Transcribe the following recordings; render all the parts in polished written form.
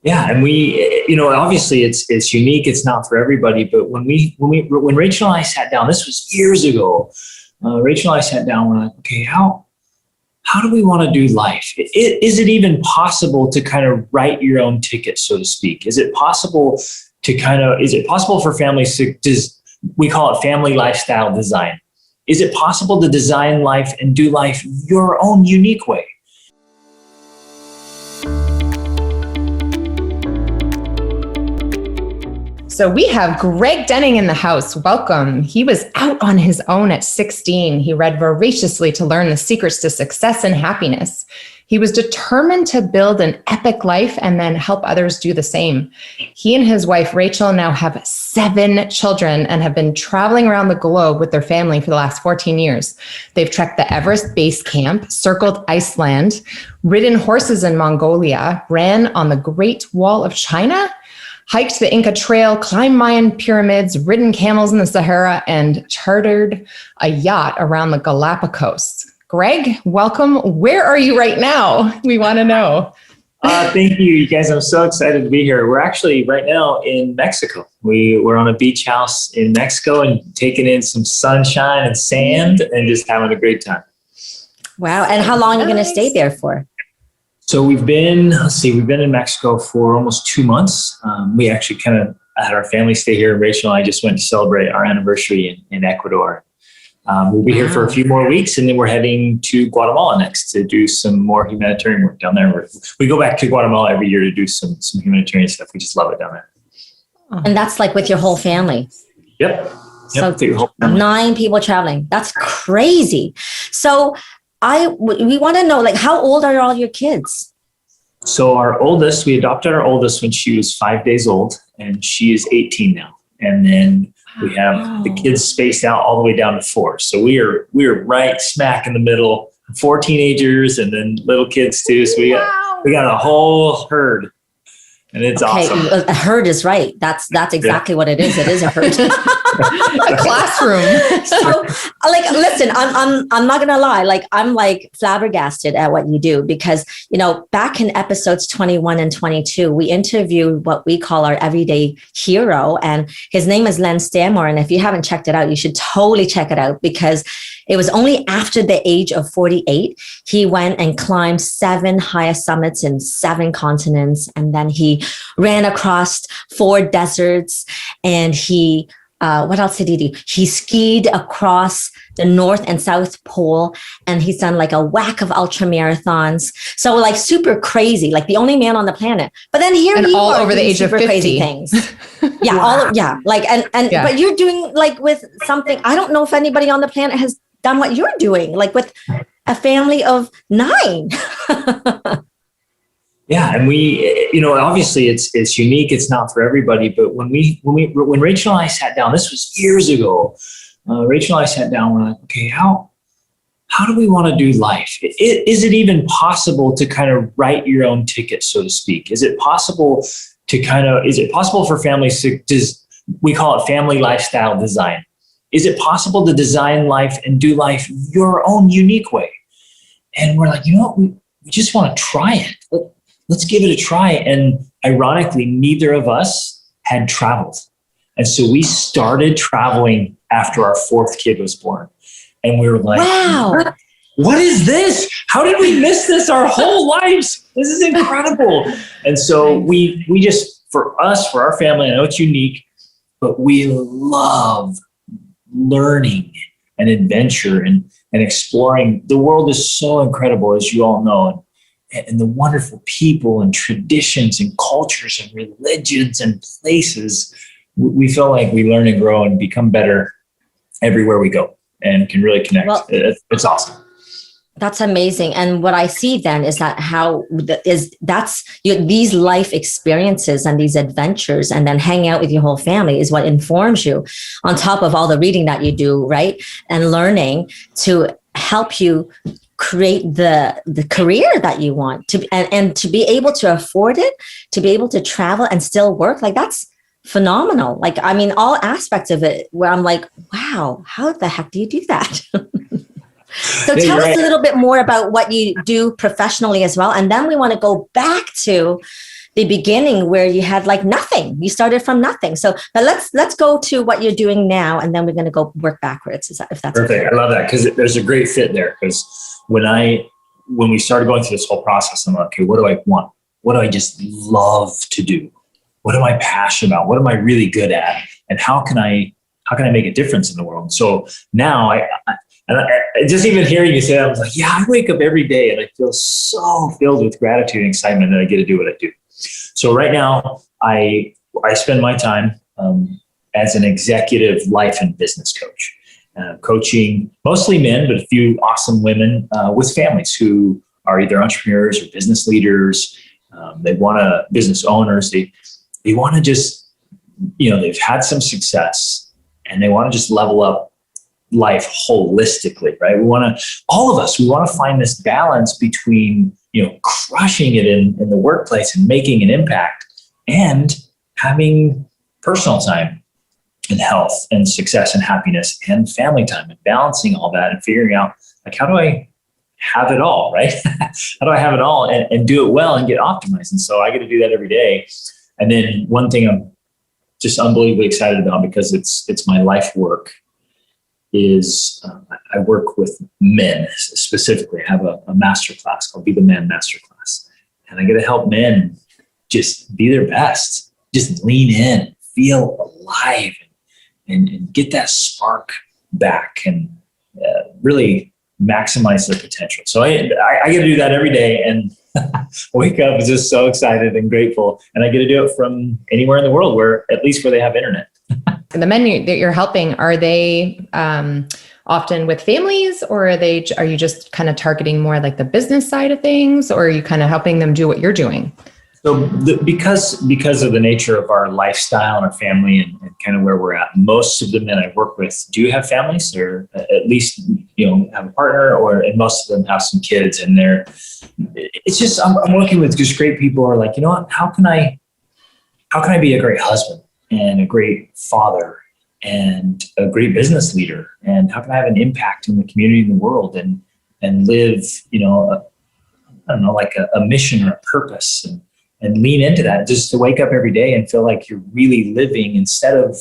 Yeah, and obviously it's unique. It's not for everybody, but when Rachel and I sat down, this was years ago. Rachel and I sat down. We're like, okay, how do we want to do life? Is it even possible to kind of write your own ticket, so to speak? Is it possible for families to we call it family lifestyle design? Is it possible to design life and do life your own unique way? So we have Greg Denning in the house. Welcome. He was out on his own at 16. He read voraciously to learn the secrets to success and happiness. He was determined to build an epic life and then help others do the same. He and his wife, Rachel, now have 7 children and have been traveling around the globe with their family for the last 14 years. They've trekked the Everest Base Camp, circled Iceland, ridden horses in Mongolia, ran on the Great Wall of China, hiked the Inca Trail, climbed Mayan pyramids, ridden camels in the Sahara, and chartered a yacht around the Galapagos. Greg, welcome. Where are you right now? We want to know. Thank you, you guys. I'm so excited to be here. We're actually right now in Mexico. We're on a beach house in Mexico and taking in some sunshine and sand and just having a great time. Wow. And how long are you going to stay there for? So we've been in Mexico for almost 2 months. We actually kind of had our family stay here. Rachel and I just went to celebrate our anniversary in Ecuador. We'll be here for a few more weeks, and then we're heading to Guatemala next to do some more humanitarian work down there. We go back to Guatemala every year to do some humanitarian stuff. We just love it down there. And that's like with your whole family? Yep. So 9 people traveling. That's crazy. So we want to know, like, how old are all your kids? So we adopted our oldest when she was 5 days old, and she is 18 now. And then we have the kids spaced out all the way down to 4. So we are right smack in the middle, 4 teenagers and then little kids too. So we got a whole herd. And it's awesome. A herd is right. That's exactly what it is. It is a herd. A classroom. So, like, listen, I'm not gonna lie. Like, I'm like flabbergasted at what you do because, back in episodes 21 and 22, we interviewed what we call our everyday hero, and his name is Len Stanmore. And if you haven't checked it out, you should totally check it out because it was only after the age of 48, he went and climbed 7 highest summits in 7 continents. And then he ran across 4 deserts, and he, what else did he do? He skied across the North and South Pole, and he's done like a whack of ultra marathons. So like super crazy, like the only man on the planet. But then here you all are over the age of 50. Crazy things. Yeah, like but you're doing like with something. I don't know if anybody on the planet has done what you're doing, like with a family of 9. Yeah, and obviously it's unique. It's not for everybody, but when Rachel and I sat down, this was years ago. Rachel and I sat down. We're like, okay, how do we want to do life? Is it even possible to kind of write your own ticket, so to speak? Is it possible for families to we call it family lifestyle design? Is it possible to design life and do life your own unique way? And we're like, we just want to try it. Let's give it a try. And ironically, neither of us had traveled. And so we started traveling after our 4th kid was born. And we were like, wow, what is this? How did we miss this our whole lives? This is incredible. And so we just, for our family, I know it's unique, but we love learning and adventure and exploring. The world is so incredible, as you all know. And the wonderful people and traditions and cultures and religions and places, we feel like we learn and grow and become better everywhere we go and can really connect. Well, it's awesome. That's amazing. And what I see then is that these life experiences and these adventures and then hanging out with your whole family is what informs you on top of all the reading that you do, right? And learning to help you create the career that you want to, and to be able to afford it, to be able to travel and still work. Like, that's phenomenal. Like, I mean, all aspects of it where I'm like, wow, how the heck do you do that? So tell us a little bit more about what you do professionally as well. And then we want to go back to the beginning where you had like nothing. You started from nothing. So but let's go to what you're doing now, and then we're going to go work backwards. Is that, if that's perfect? okay? I love that, because there's a great fit there. Because when we started going through this whole process, I'm like, okay, what do I want? What do I just love to do? What am I passionate about? What am I really good at? And how can I make a difference in the world? So now I just even hearing you say that, I was like, yeah, I wake up every day and I feel so filled with gratitude and excitement that I get to do what I do. So right now I spend my time as an executive life and business coach, coaching mostly men, but a few awesome women with families who are either entrepreneurs or business leaders. They want to business owners. They want to just, they've had some success and they want to just level up life holistically, right? All of us, we want to find this balance between, crushing it in the workplace and making an impact and having personal time and health and success and happiness and family time, and balancing all that and figuring out, like, how do I have it all, right? How do I have it all and do it well and get optimized? And so I get to do that every day. And then one thing I'm just unbelievably excited about, because it's my life work, is I work with men specifically. I have a masterclass called Be the Man Masterclass. And I get to help men just be their best, just lean in, feel alive, and get that spark back and really maximize their potential. So I get to do that every day, and wake up just so excited and grateful. And I get to do it from anywhere in the world, where they have internet. And the men that you're helping, are they often with families, or are you just kind of targeting more like the business side of things, or are you kind of helping them do what you're doing? So because of the nature of our lifestyle and our family and kind of where we're at, most of the men I work with do have families, or at least, have a partner, and most of them have some kids, and it's just, I'm working with just great people who are like, what, how can I be a great husband and a great father and a great business leader? And how can I have an impact in the community and the world and live, like a mission or a purpose, and lean into that, just to wake up every day and feel like you're really living instead of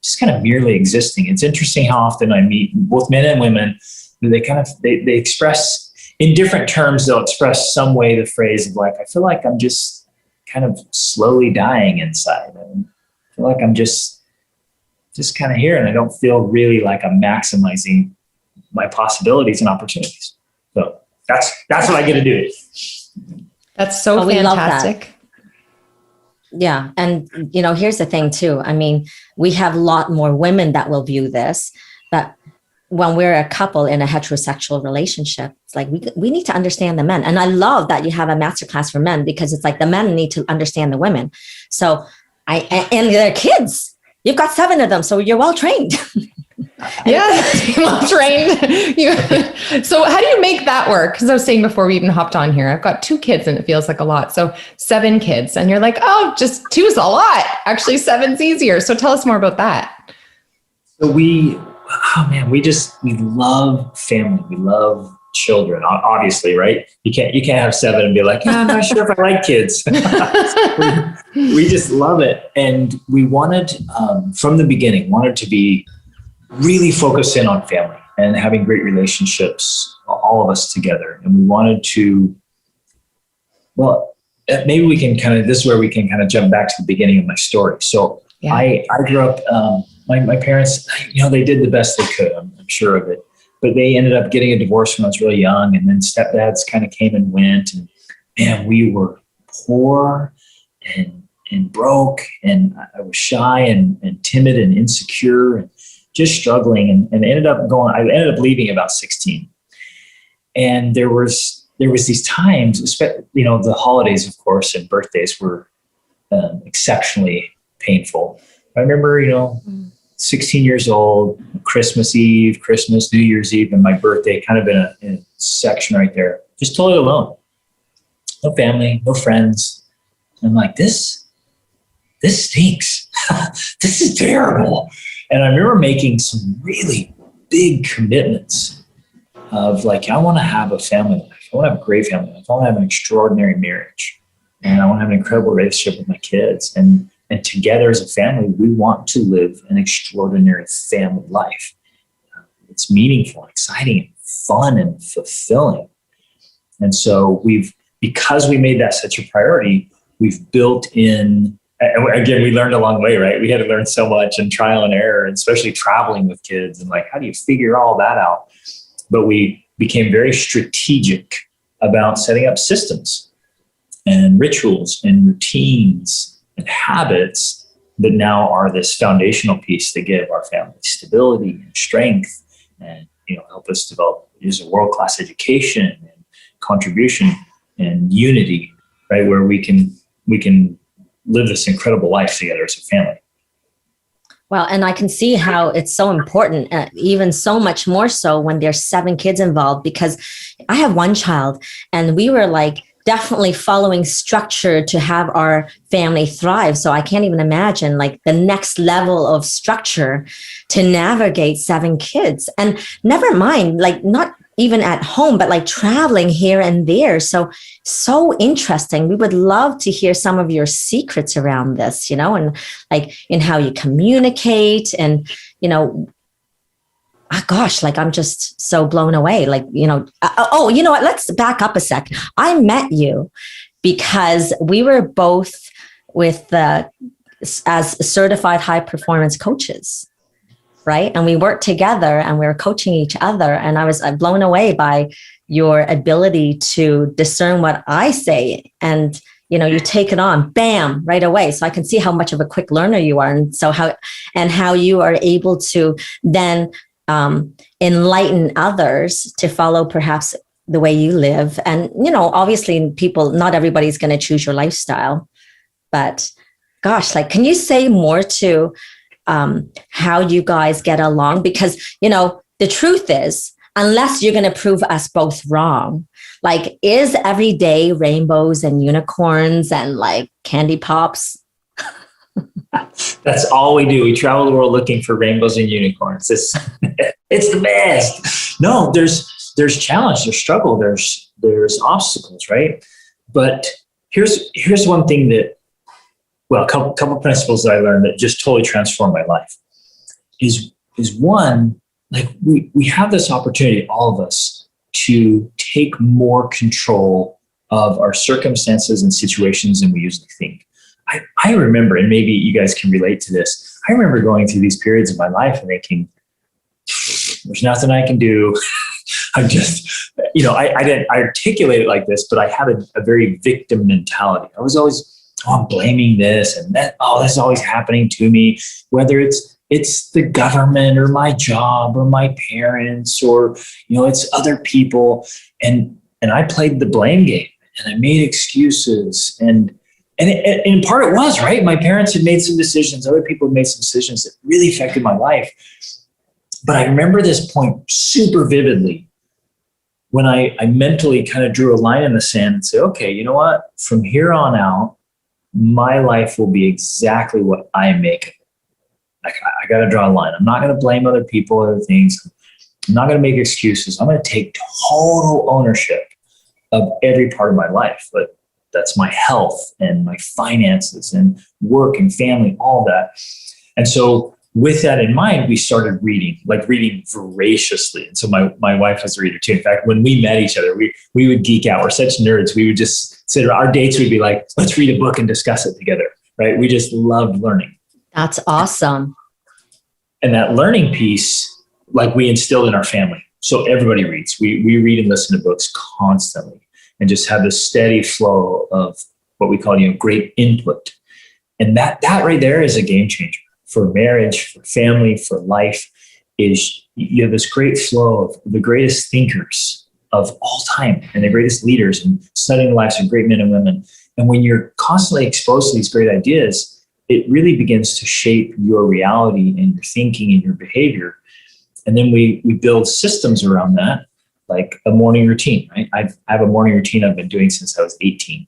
just kind of merely existing. It's interesting how often I meet both men and women, they express in different terms, they'll express some way the phrase of like, I feel like I'm just kind of slowly dying inside. And I feel like I'm just kind of here, and I don't feel really like I'm maximizing my possibilities and opportunities. So that's what I get to do. That's so fantastic. Yeah. And, here's the thing too. I mean, we have a lot more women that will view this, but when we're a couple in a heterosexual relationship, it's like, we need to understand the men. And I love that you have a masterclass for men, because it's like the men need to understand the women. So and their kids, you've got 7 of them. So you're well trained. Yeah, well trained. So how do you make that work? Because I was saying before we even hopped on here, I've got 2 kids and it feels like a lot. So 7 kids, and you're like, oh, just 2's a lot. Actually, 7's easier. So tell us more about that. So we love family. We love children, obviously, right? You can't have 7 and be like, yeah, I'm not sure if I like kids. we just love it. And we wanted, from the beginning, to be really focused in on family and having great relationships, all of us together. And we wanted to, maybe we can this is where we can kind of jump back to the beginning of my story. So yeah. I grew up, my parents, they did the best they could. I'm sure of it, but they ended up getting a divorce when I was really young. And then stepdads kind of came and went, and man, we were poor and broke, and I was shy and timid and insecure and just struggling, and I ended up leaving about 16. And there was these times, the holidays, of course, and birthdays were exceptionally painful. I remember, 16 years old, Christmas Eve, Christmas, New Year's Eve, and my birthday, kind of in a section right there, just totally alone. No family, no friends. I'm like, this stinks. This is terrible. And I remember making some really big commitments of like, I want to have a family life. I want to have a great family life. I want to have an extraordinary marriage. and I want to have an incredible relationship with my kids. And together as a family, we want to live an extraordinary family life. It's meaningful, exciting, fun, and fulfilling. And so because we made that such a priority, we've built in, and again, we learned along the way, right? We had to learn so much and trial and error, and especially traveling with kids and like, how do you figure all that out? But we became very strategic about setting up systems and rituals and routines and habits that now are this foundational piece that give our family stability and strength, and help us develop a world-class education and contribution and unity, right? Where we can live this incredible life together as a family. Well, and I can see how it's so important, even so much more so when there's 7 kids involved, because I have 1 child, and we were like definitely following structure to have our family thrive. So I can't even imagine like the next level of structure to navigate 7 kids, and never mind, like not even at home, but like traveling here and there. So interesting. We would love to hear some of your secrets around this, and like in how you communicate, and, gosh, like I'm just so blown away. Like, you know what? Let's back up a sec. I met you because we were both with as certified high performance coaches. Right. And we worked together and we were coaching each other. And I was blown away by your ability to discern what I say. And, you take it on, bam, right away. So I can see how much of a quick learner you are. And so how you are able to then enlighten others to follow perhaps the way you live. And, obviously not everybody's going to choose your lifestyle, but gosh, like, can you say more to how you guys get along? Because, the truth is, unless you're going to prove us both wrong, like, is every day rainbows and unicorns and like candy pops? That's all we do. We travel the world looking for rainbows and unicorns. It's the best. No, there's challenge, there's struggle, there's obstacles, right? But here's one thing that, well, a couple principles that I learned that just totally transformed my life is one, like we have this opportunity, all of us, to take more control of our circumstances and situations than we usually think. I remember, and maybe you guys can relate to this, I remember going through these periods of my life and thinking, there's nothing I can do. I'm just, I didn't articulate it like this, but I had a very victim mentality. I was always, I'm blaming this and that. Oh, this is always happening to me, whether it's the government or my job or my parents or, it's other people. And I played the blame game and I made excuses. And in part it was, right? My parents had made some decisions. Other people had made some decisions that really affected my life. But I remember this point super vividly when I mentally kind of drew a line in the sand and said, okay, you know what? From here on out, my life will be exactly what I make it. I got to draw a line. I'm not going to blame other people, other things. I'm not going to make excuses. I'm going to take total ownership of every part of my life. But that's my health and my finances and work and family, all that. And so with that in mind, we started reading voraciously. And so my wife was a reader too. In fact, when we met each other, we would geek out. We're such nerds. We would just sit, our dates would be like, let's read a book and discuss it together, right? We just loved learning. That's awesome. And that learning piece, like, we instilled in our family. So everybody reads. We read and listen to books constantly and just have this steady flow of what we call, great input. And that right there is a game changer for marriage, for family, for life. Is you have this great flow of the greatest thinkers of all time and the greatest leaders, and studying the lives of great men and women. And when you're constantly exposed to these great ideas, it really begins to shape your reality and your thinking and your behavior. And then we build systems around that, like a morning routine, right? I have a morning routine I've been doing since I was 18.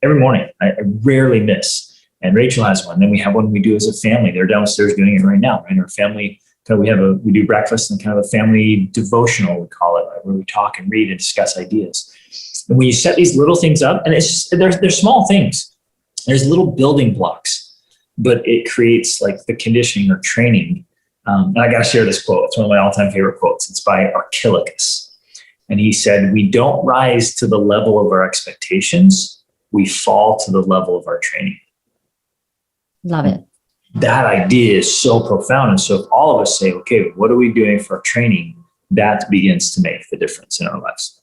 Every morning, I rarely miss. And Rachel has one. Then we have one we do as a family. They're downstairs doing it right now, right? Our family, we do breakfast and kind of a family devotional, we call it, right? Where we talk and read and discuss ideas. And when you set these little things up, and it's just, they're small things, there's little building blocks, but it creates like the conditioning or training. And I got to share this quote. It's one of my all-time favorite quotes. It's by Archilochus. And he said, "We don't rise to the level of our expectations. We fall to the level of our training." Love it. That idea is so profound. And so if all of us say, okay, what are we doing for our training? That begins to make the difference in our lives.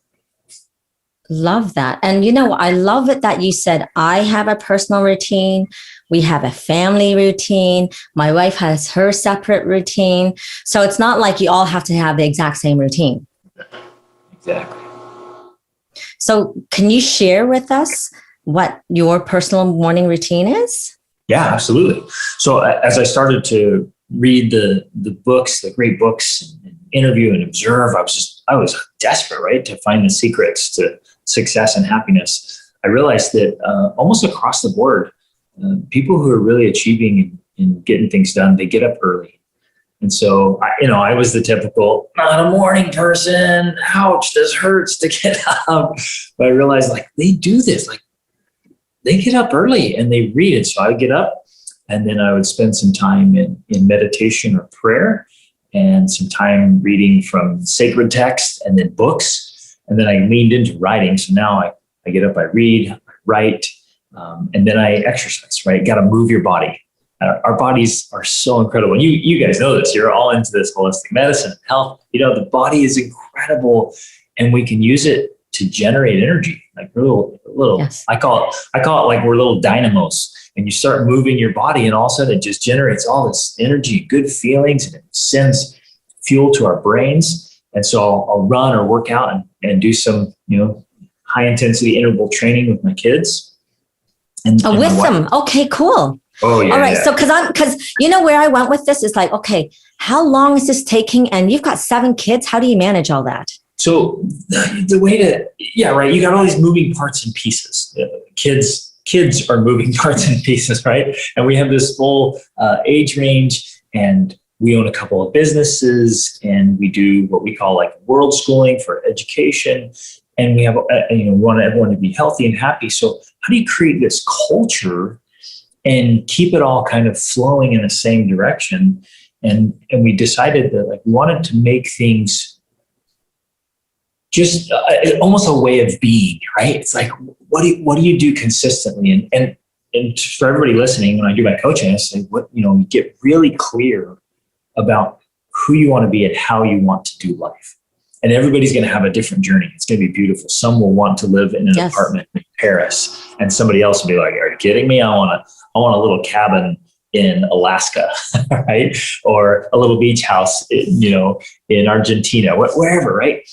Love that. And, I love it that you said, I have a personal routine. We have a family routine. My wife has her separate routine. So it's not like you all have to have the exact same routine. Exactly. So can you share with us what your personal morning routine is? Yeah, absolutely. So as I started to read the books, the great books, and interview and observe, I was desperate, right, to find the secrets to success and happiness. I realized that almost across the board, people who are really achieving and getting things done, they get up early. And so, I was the typical, not a morning person. Ouch, this hurts to get up. But I realized, like, they do this. Like, they get up early and they read it. So I would get up and then I would spend some time in meditation or prayer and some time reading from sacred text and then books. And then I leaned into writing. So now I get up, I read, I write, and then I exercise, right? Got to move your body. Our bodies are so incredible. You guys know this. You're all into this holistic medicine and health. The body is incredible and we can use it to generate energy, like little. Yes. I call it like we're little dynamos, and you start moving your body, and all of a sudden it just generates all this energy, good feelings, and it sends fuel to our brains. And so I'll run or work out and do some, high intensity interval training with my kids. And with them. Okay, cool. Oh yeah. All right. Yeah. So because where I went with this is like, okay, how long is this taking? And you've got 7 kids. How do you manage all that? So the way to, right. You got all these moving parts and pieces. Kids are moving parts and pieces, right? And we have this full age range, and we own a couple of businesses, and we do what we call like world schooling for education. And we have, we want everyone to be healthy and happy. So how do you create this culture and keep it all kind of flowing in the same direction? And we decided that we wanted to make things just almost a way of being, right? It's like, what do you do consistently? And for everybody listening, when I do my coaching, I say, you get really clear about who you want to be and how you want to do life. And everybody's going to have a different journey. It's going to be beautiful. Some will want to live in an apartment in Paris, and somebody else will be like, "Are you kidding me? I want a little cabin in Alaska," right? Or a little beach house, in Argentina, wherever, right?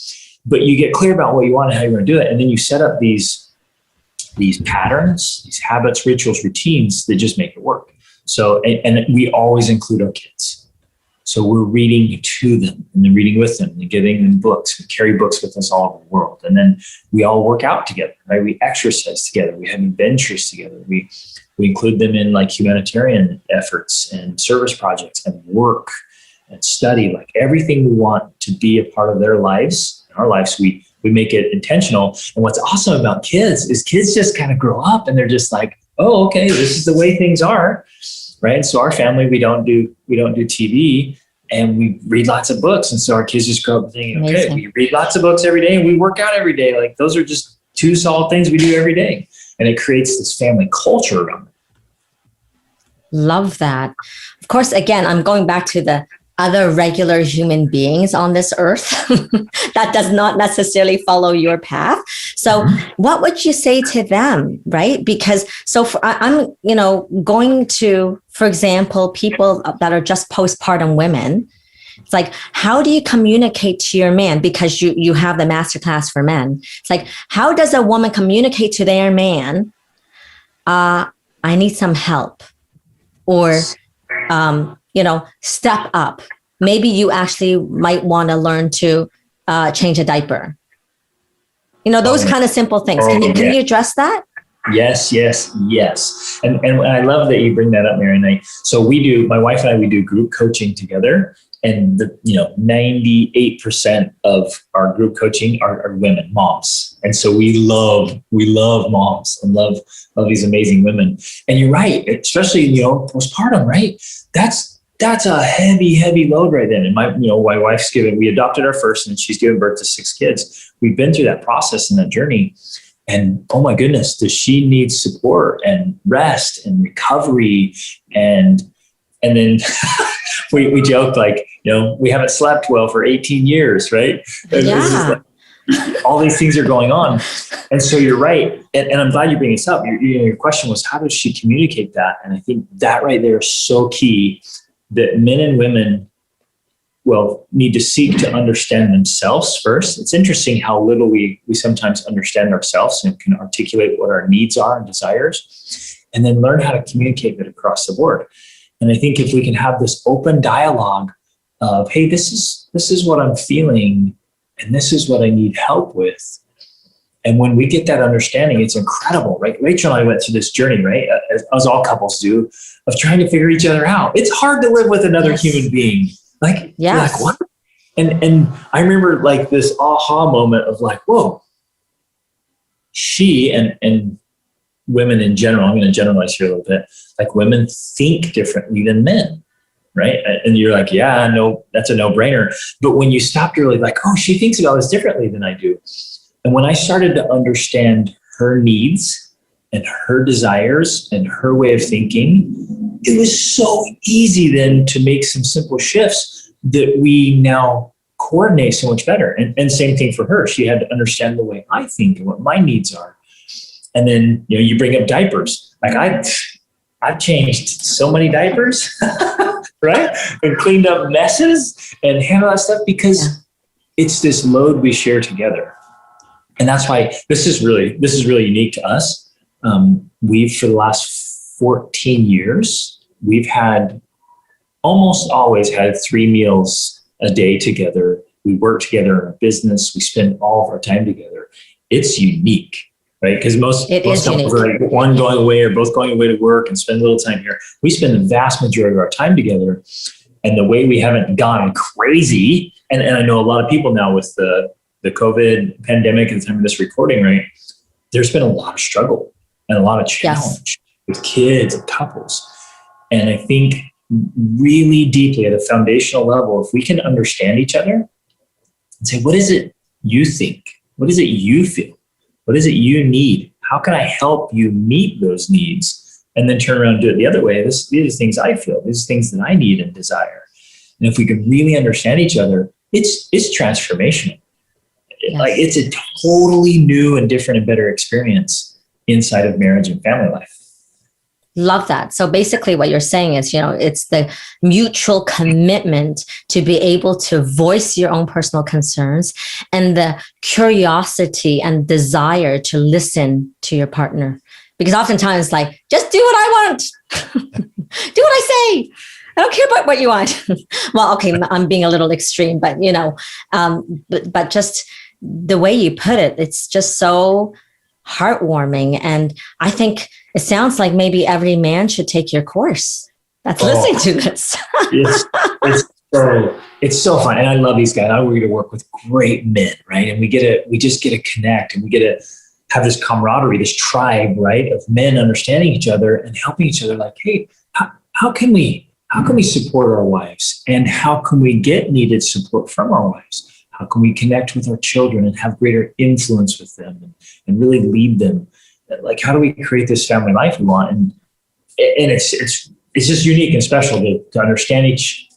But you get clear about what you want and how you're going to do it, and then you set up these patterns, these habits, rituals, routines that just make it work. So, and we always include our kids. So we're reading to them and then reading with them and getting them books. We carry books with us all over the world. And then we all work out together, right? We exercise together. We have adventures together. We include them in like humanitarian efforts and service projects and work and study, like everything we want to be a part of their lives. In our lives, we make it intentional. And what's awesome about kids is kids just kind of grow up and they're just like, oh, okay, this is the way things are. Right. So our family, we don't do TV, and we read lots of books. And so our kids just grow up thinking, okay, we read lots of books every day and we work out every day. Like those are just 2 solid things we do every day. And it creates this family culture around it. Love that. Of course, again, I'm going back to the other regular human beings on this earth that does not necessarily follow your path. So what would you say to them, right? Because I'm, going to, for example, people that are just postpartum women. It's like, how do you communicate to your man? Because you have the masterclass for men. It's like, how does a woman communicate to their man? I need some help, or, step up. Maybe you actually might want to learn to change a diaper. Those kind of simple things. Can you address that? Yes. And I love that you bring that up, Mary. So my wife and I, we do group coaching together. And 98% of our group coaching are women, moms. And so we love moms and love these amazing women. And you're right, especially, postpartum, right? That's a heavy load right then. And my wife's we adopted our first and she's given birth to 6 kids. We've been through that process and that journey. And oh my goodness, does she need support and rest and recovery? And then we joked we haven't slept well for 18 years, right? And Yeah. All these things are going on. And so you're right. And I'm glad you bring this up. Your question was, how does she communicate that? And I think that right there is so key, that men and women need to seek to understand themselves first. It's interesting how little we sometimes understand ourselves and can articulate what our needs are and desires, and then learn how to communicate that across the board. And I think if we can have this open dialogue of, hey, this is what I'm feeling, and this is what I need help with. And when we get that understanding, it's incredible, right? Rachel and I went through this journey, right? As all couples do, of trying to figure each other out. It's hard to live with another human being. What? And I remember this aha moment of whoa, she and women in general, I'm going to generalize here a little bit, women think differently than men, right? And you're yeah, no, that's a no-brainer. But when you stop, you're really oh, she thinks about this differently than I do. And when I started to understand her needs and her desires and her way of thinking, it was so easy then to make some simple shifts that we now coordinate so much better. And same thing for her. She had to understand the way I think and what my needs are. And then, you bring up diapers. I've changed so many diapers, right? And cleaned up messes and handled that stuff because it's this load we share together. And that's why this is really unique to us. We've, for the last 14 years, we've almost always had 3 meals a day together. We work together in our business. We spend all of our time together. It's unique, right? Because most couples are one going away or both going away to work and spend a little time here. We spend the vast majority of our time together. And the way we haven't gone crazy, and I know a lot of people now with the COVID pandemic at the time of this recording, right? There's been a lot of struggle and a lot of challenge with kids and couples. And I think really deeply at a foundational level, if we can understand each other and say, what is it you think? What is it you feel? What is it you need? How can I help you meet those needs? And then turn around and do it the other way. These are things I feel. These are things that I need and desire. And if we can really understand each other, it's transformational. It's a totally new and different and better experience inside of marriage and family life. Love that. So basically what you're saying is, it's the mutual commitment to be able to voice your own personal concerns and the curiosity and desire to listen to your partner. Because oftentimes just do what I want. Do what I say. I don't care about what you want. Well, okay, I'm being a little extreme, but but just the way you put it, it's just so heartwarming. And I think it sounds like maybe every man should take your course that's listening to this. It's so fun. And I love these guys. We get to work with great men, right? And we just get to connect, and we get to have this camaraderie, this tribe, right, of men understanding each other and helping each other. Hey, how can we support our wives? And how can we get needed support from our wives? How can we connect with our children and have greater influence with them and really lead them? How do we create this family life we want? And it's just unique and special to understand each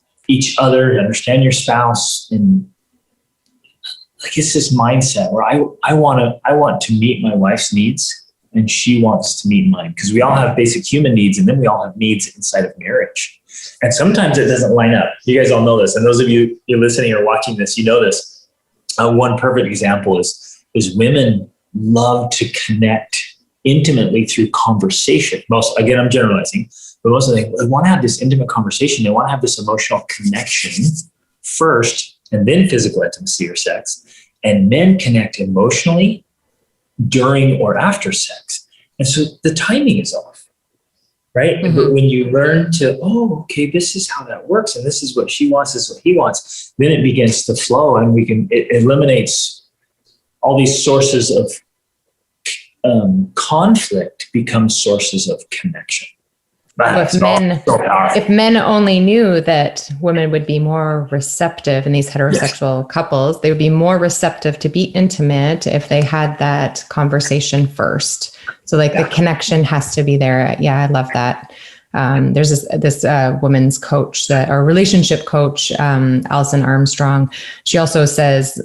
other, understand your spouse, and it's this mindset where I want to meet my wife's needs and she wants to meet mine, because we all have basic human needs, and then we all have needs inside of marriage. And sometimes it doesn't line up. You guys all know this. And those of you listening or watching this, you know this. One perfect example is women love to connect intimately through conversation. Again, I'm generalizing, but most of them, they want to have this intimate conversation. They want to have this emotional connection first, and then physical intimacy or sex. And men connect emotionally during or after sex. And so the timing is off. right? Mm-hmm. But when you learn to, oh, okay, this is how that works, and this is what she wants, this is what he wants, then it begins to flow, and it eliminates all these sources of conflict, become sources of connection. If men only knew that women would be more receptive in these heterosexual couples, they would be more receptive to be intimate if they had that conversation first. So like the connection has to be there. Yeah, I love that. There's this woman's coach, or relationship coach, Alison Armstrong. She also says,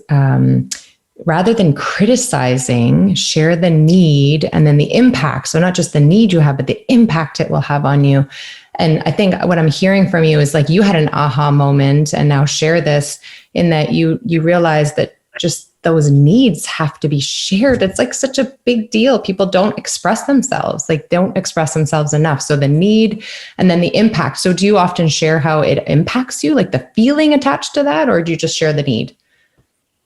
rather than criticizing, share the need and then the impact. So not just the need you have, but the impact it will have on you. And I think what I'm hearing from you is like you had an aha moment, and now share this in that you realize that just those needs have to be shared. It's like such a big deal. People don't express themselves, don't express themselves enough. So the need and then the impact. So do you often share how it impacts you, like the feeling attached to that, or do you just share the need?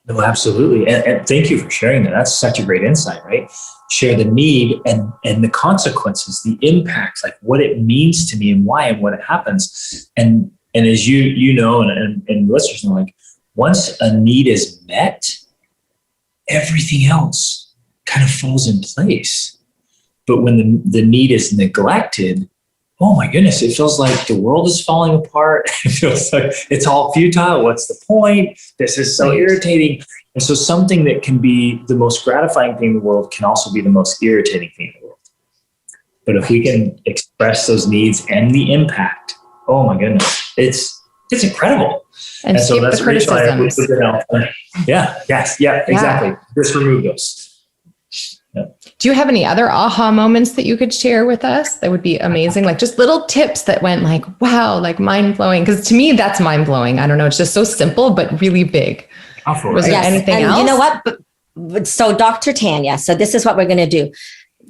No, absolutely. And thank you for sharing that. That's such a great insight, right? Share the need and the consequences, the impacts, like what it means to me and why and when it happens. And as you know, and listeners know, like once a need is met, everything else kind of falls in place. But when the need is neglected, oh my goodness, it feels like the world is falling apart. It feels like it's all futile. What's the point? This is so irritating. And so something that can be the most gratifying thing in the world can also be the most irritating thing in the world. But if we can express those needs and the impact, oh my goodness, it's incredible. And so that's the criticisms. Exactly. Just remove those. Yeah. Do you have any other aha moments that you could share with us? That would be amazing. Like just little tips that went like, wow, like mind blowing. Because to me, that's mind blowing. I don't know. It's just so simple, but really big. Was there anything else? You know what? So Dr. Tanya, so this is what we're going to do.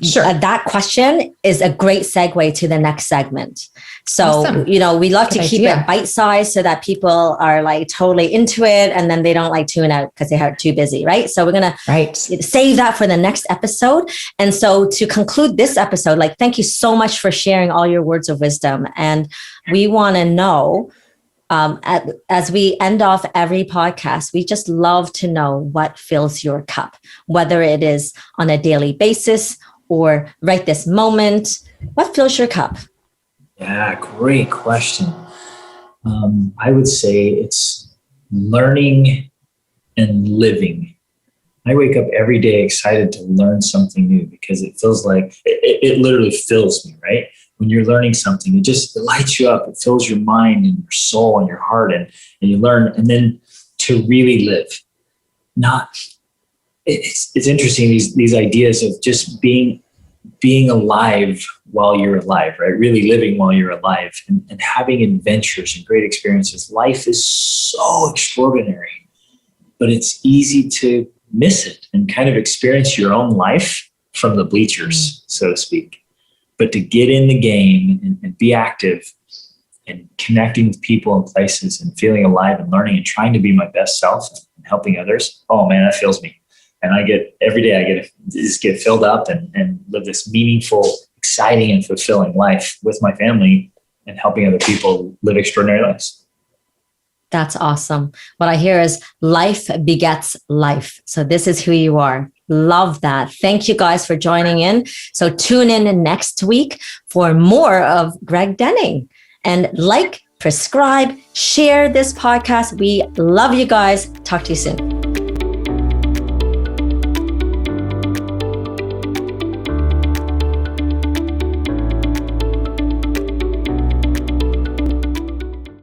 Sure. That question is a great segue to the next segment. So, awesome. We love to keep it bite-sized so that people are like totally into it and then they don't like tune out because they are too busy, right? So we're going to save that for the next episode. And so to conclude this episode, like, thank you so much for sharing all your words of wisdom. And we want to know, as we end off every podcast, we just love to know what fills your cup, whether it is on a daily basis or right this moment. What fills your cup? Yeah, great question. I would say it's learning and living. I wake up every day excited to learn something new because it feels like it literally fills me, right? When you're learning something, it lights you up. It fills your mind and your soul and your heart, and you learn. And then to really live, it's interesting, these ideas of just being alive while you're alive, right? Really living while you're alive and having adventures and great experiences. Life is so extraordinary, but it's easy to miss it and kind of experience your own life from the bleachers, so to speak. But to get in the game and be active and connecting with people and places and feeling alive and learning and trying to be my best self and helping others, oh man, that fills me. And every day I get filled up and live this meaningful, exciting and fulfilling life with my family and helping other people live extraordinary lives. That's awesome. What I hear is life begets life. So this is who you are. Love that. Thank you guys for joining in. So tune in next week for more of Greg Denning. And prescribe, share this podcast. We love you guys. Talk to you soon.